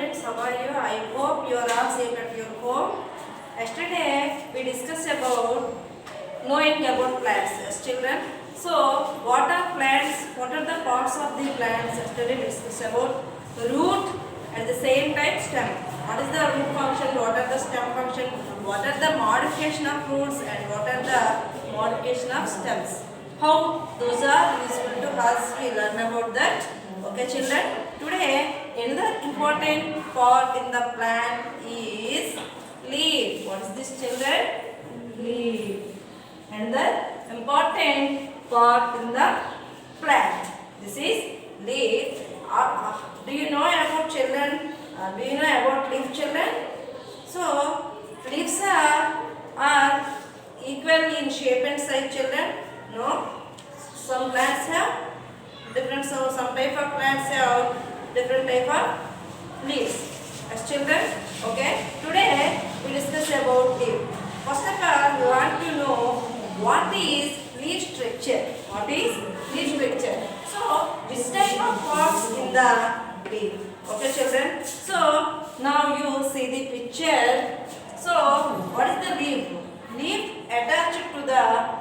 students, how are you? I hope you are all safe at your home. Yesterday we discussed about knowing about plants as children. So what are plants? What are the parts of the plants? Yesterday we discussed about root at the same time stem. What is the root function? What are the stem function? What are the modification of roots and what are the modification of stems? How those are useful to us? We learn about that. Okay, children. Today, another important part in the plant is leaf. What is this, children? Leaf. And the important part in the plant. This is leaf. Do you know about children? Do you know about leaf, children? So, leaves are equal in shape and size, children. No? Some plants have different, so some type of plants have different type of leaves. As children, okay. Today we discuss about leaf. First of all, we want to know what is leaf structure. What is leaf structure? So, which type of parts in the leaf? Okay, children. So now you see the picture. So what is the leaf? Leaf attached to the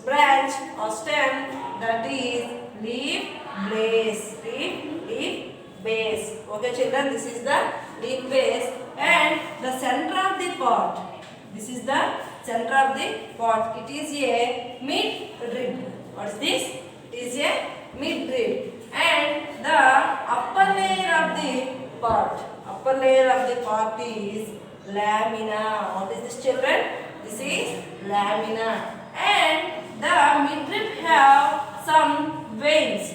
branch or stem, that is leaf base. Leaf base. Okay, children, this is the leaf base and the center of the pot. This is the center of the pot. It is a mid-rib. What is this? It is a mid-rib. And the upper layer of the pot. Upper layer of the pot is lamina. What is this, children? This is lamina. And the midrib have some veins.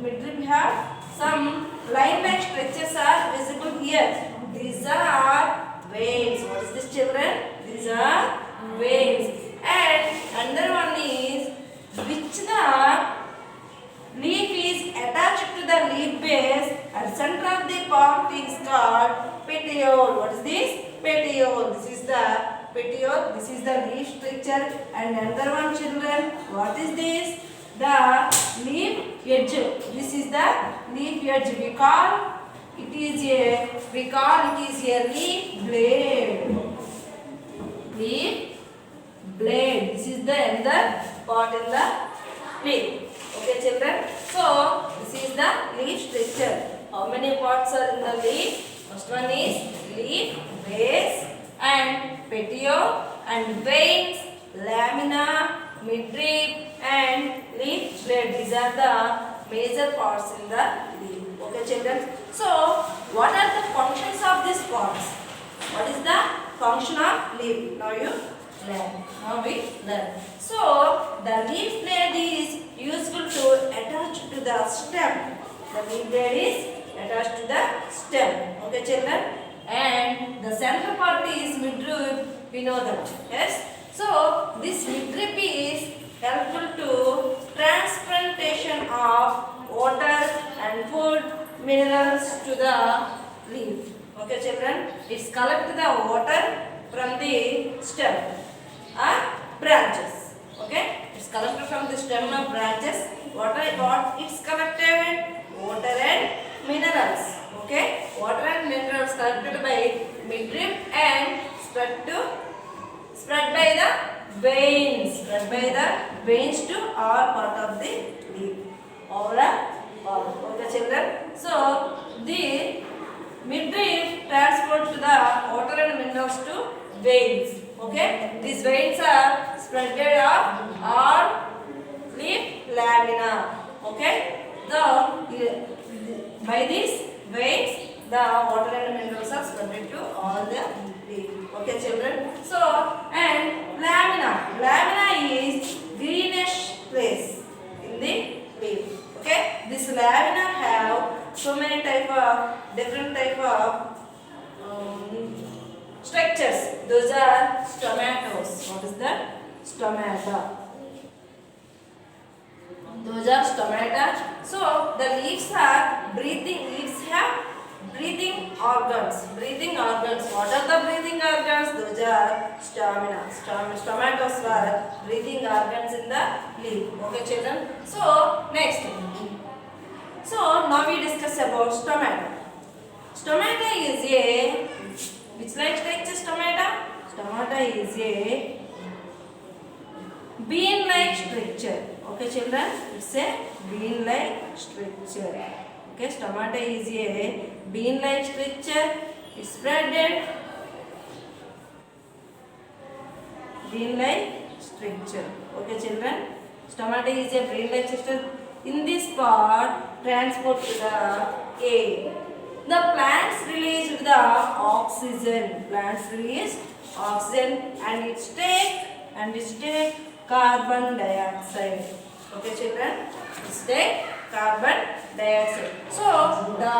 Midrib have some line-like structures are visible here. These are veins. What is this, children? These are veins. And another one is which the leaf is attached to the leaf base and center of the pot is called petiole. What is this? Petiole. This is the petiole. This is the leaf structure. And another one, children, what is this? The leaf edge. This is the leaf edge. We call it is a leaf blade. Leaf blade. This is the another part in the leaf. Okay, children. So this is the leaf structure. How many parts are in the leaf? First one is leaf base and petiole and veins, lamina, midrib and leaf blade. These are the major parts in the leaf. Okay, children. So what are the functions of these parts? What is the function of leaf? Now you learn. Now we learn. So the leaf blade is useful to attach to the stem. The leaf blade is attached to the stem. Okay, children. And the center part is midrib. We know that. Yes. So this midrib is helpful to transplantation of water and food minerals to the leaf. Okay, children. It's collect the water from the stem or branches. Okay. It's collected from the stem of branches. What it's collected? Water and minerals. Okay. Water and minerals collected by midrib and spread by the veins. Spread by the veins to all part of the leaf. All. Okay, children. So the midrib transport to the water and minerals to veins. Okay. These veins are spread of all leaf lamina. Okay. By these veins, the water and minerals are spread to all the leaf. Okay, children. So, and lamina is greenish place in the leaf. Okay. This lamina have so many different type of structures. Those are stomatos. What is that? Stomata. Those are stomata. So the leaves are breathing. Leaves have breathing organs. Breathing organs. What are the breathing organs? Those are stamina. Stomatos are breathing organs in the leaf. Okay, children. So next. So now we discuss about stomata. Stomata like structure stomata? Stomata is a bean-like structure. Okay, children, it's a bean-like structure. Okay, stomata is a bean-like structure. It's spreaded bean-like structure. Okay, children, stomata is a bean-like structure. In this part, transport to the air. The plants release the oxygen. Plants release oxygen and it take carbon dioxide. Okay, children, it take carbon dioxide. So the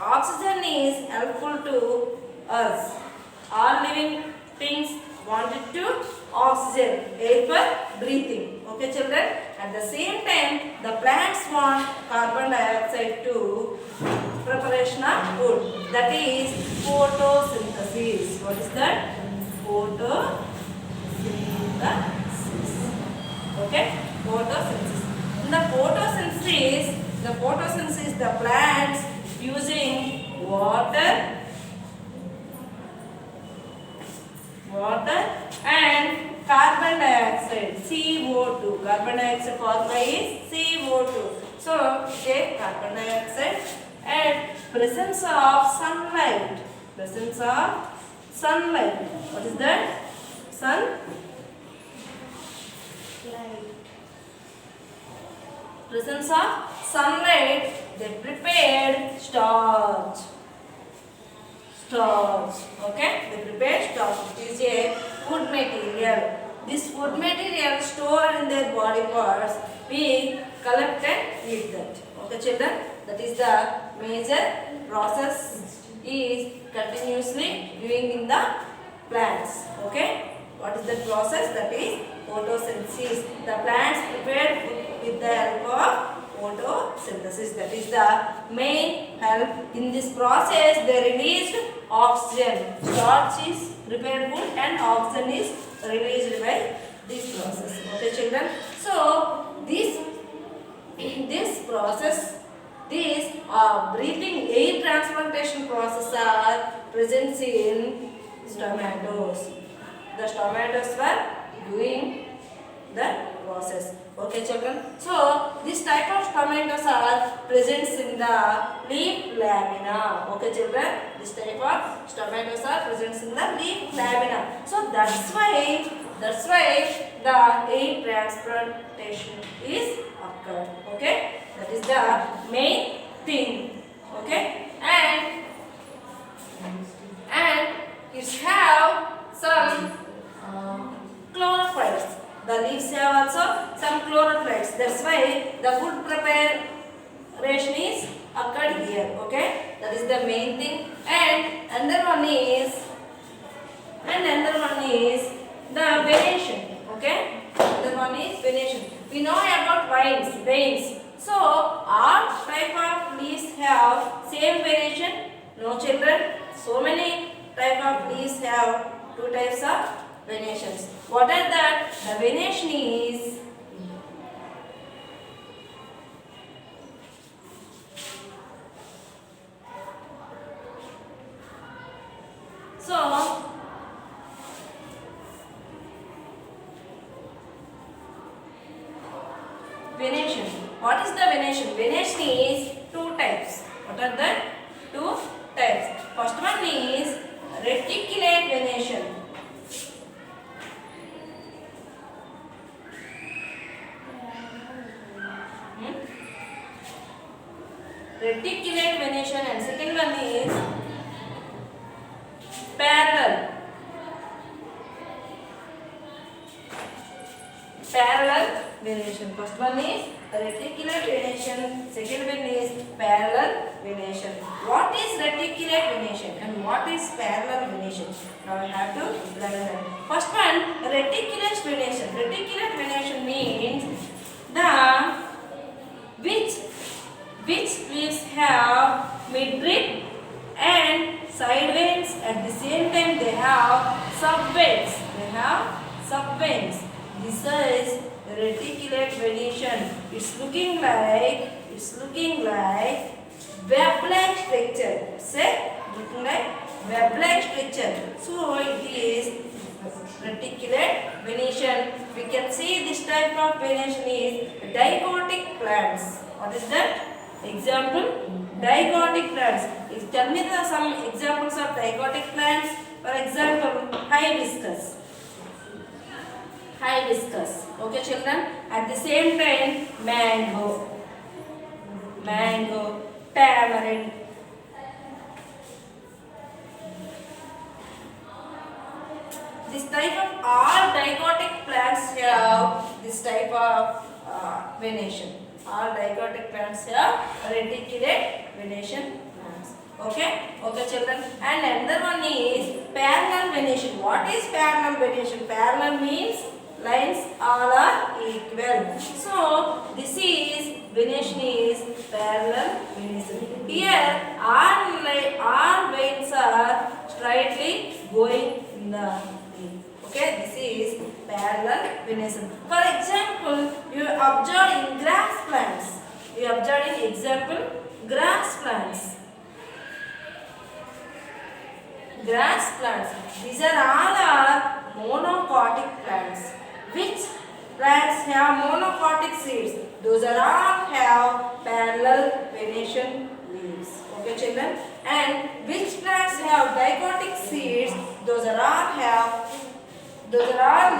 oxygen is helpful to us. All living things wanted to oxygen, air for breathing. Okay, children. At the same time, the plants want carbon dioxide to preparation of food. That is photosynthesis. What is that? Photosynthesis. Okay, photosynthesis. In the photosynthesis, the plants using water and carbon dioxide, CO2. Carbon dioxide formula is CO2. So take carbon dioxide and presence of sunlight. Presence of sunlight. What is that? Sunlight. Presence of sunlight, they prepared starch. Okay, they prepared starch. It is a food material. This food material stored in their body parts, we collect and eat that. Okay, children, that is the major process is continuously doing in the plants. Okay, what is the process? That is photosynthesis. The plants prepared food with the help of photosynthesis. That is the main help. In this process, they released oxygen. Starch is prepared food and oxygen is released by this process. Okay, children. So this process, these breathing air transplantation process are present in tomatoes. The tomatoes were doing the process. Okay, children. So this type of tomatoes are present in the leaf lamina. Okay, children. This type of tomatoes are present in the leaf lamina. So that's why the air transplantation is occurred. Okay, that is the main thing. Okay, and it have some chlorophytes. The leaves have also some chlorophytes. That's why the food preparation is occurred here. Okay, that is the main thing. And another one is the venation. Okay, another one is venation. We know about veins. So all type of leaves have same venation. No, children. So many type of leaves have two types of venations. What are that? The venation is venation. What is the venation? Venation is two types. What are the two types? First one is reticulate venation. Reticulate venation, and second one is parallel venation. First one is reticulate venation, second one is parallel venation. What is reticulate venation and what is parallel venation? Now we have to learn that. First one, reticulate venation. Reticulate venation means the which leaves have midrib and side veins. At the same time, they have subveins. This is reticulate venation. It's looking like web-like structure. Say, looking like web-like structure. So it is reticulate venation. We can see this type of venation is dichotic plants. What is that? Example, dichotic plants. Tell me some examples of dichotic plants. For example, hibiscus. Hibiscus. Okay, children. At the same time, mango. Mango, tamarind. This type of all dichotic plants have this type of venation. All dichotic plants have reticulate venation plants. Okay? Okay, children. And another one is parallel venation. What is parallel venation? Parallel means lines all are equal. So this is venation is parallel venation. Here all veins are straightly going in the leaf. Okay, this is parallel venation. For example, you observe in grass plants. You observe in example grass plants. Grass plants. These are all monocotic plants. Which plants have monocotic seeds? Those are all have parallel venation leaves. Okay, children. And which plants have dichotic seeds? Those are all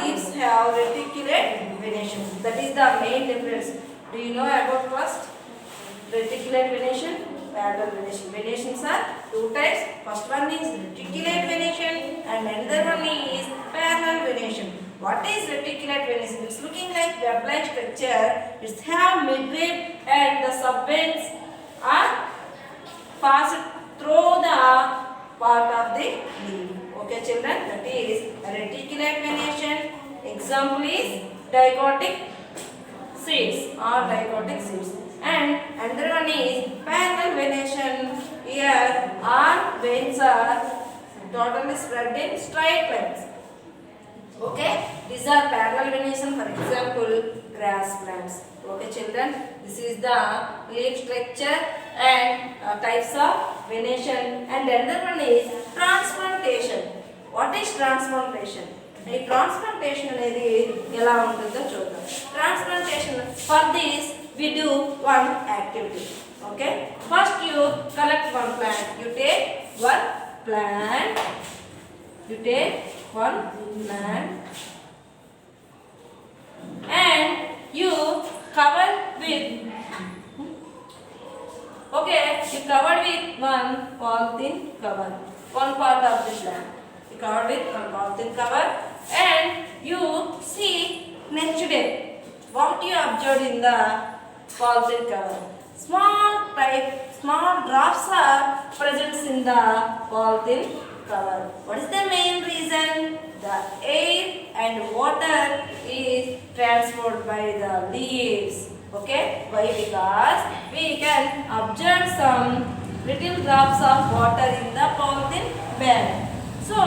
leaves have reticulate venation. That is the main difference. Do you know about first? Reticulate venation, parallel venation. Venations are two types. First one is reticulate venation and another one is parallel venation. What is reticulate venation? It's looking like web-like structure. It have midrib and the subveins are passed through the part of the leaf. Okay, children, that is reticulate venation. Example is dichotic seeds or dichotic seeds. And another one is parallel venation. Here all veins are totally spread in straight lines. Okay, these are parallel venation. For example, grass plants. Okay, children, this is the leaf structure and types of venation. And another one is transplantation. What is transplantation? ఈ transplantation అనేది ఎలా ఉంటుందో చూద్దాం. Transplantation for this we do one activity. Okay, first you collect one plant. You take one plant and you cover with you covered with one polythene cover, one part of the plant you covered with one polythene cover, and you see next day what you observed in the polythene cover. Small drops are present in the polythene cover. What is the main reason? The air and water is transferred by the leaves. Okay, why? Because we can observe some little drops of water in the polythene bag. So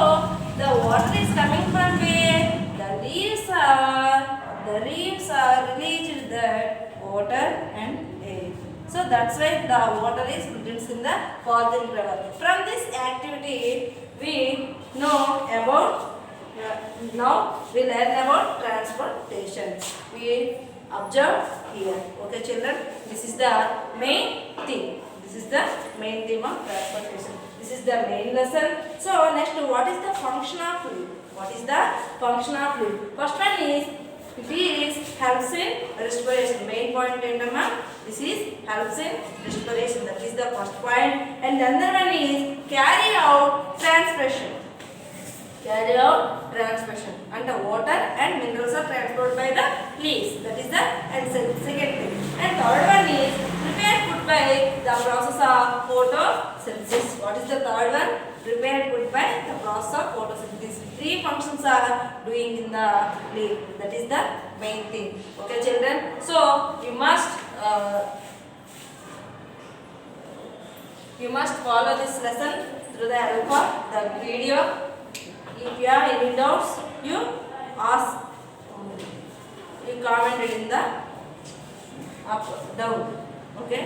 the water is coming from where? The leaves are released that water and air. So that's why the water is produced in the polythene cover. From this activity we know about now we learn about transportation. We observe here. Okay, children, this is the main theme. This is the main theme of transportation. This is the main lesson. So next, what is the function of fluid? What is the function of fluid? First one is it is helps in respiration. Main point endama. This is helps in respiration. That is the first point. And the other one is carry out transpiration. Carry out transpiration. And the water and minerals are transported by the leaves. That is the second thing. And third one is prepared food by the process of photosynthesis. What is the third one? Prepared food by the process of photosynthesis. Three functions are doing in the leaf. That is the main thing. Okay, children. So you must follow this lesson through the help of the video. If you have any doubts, you ask. You commented in the up down. Okay.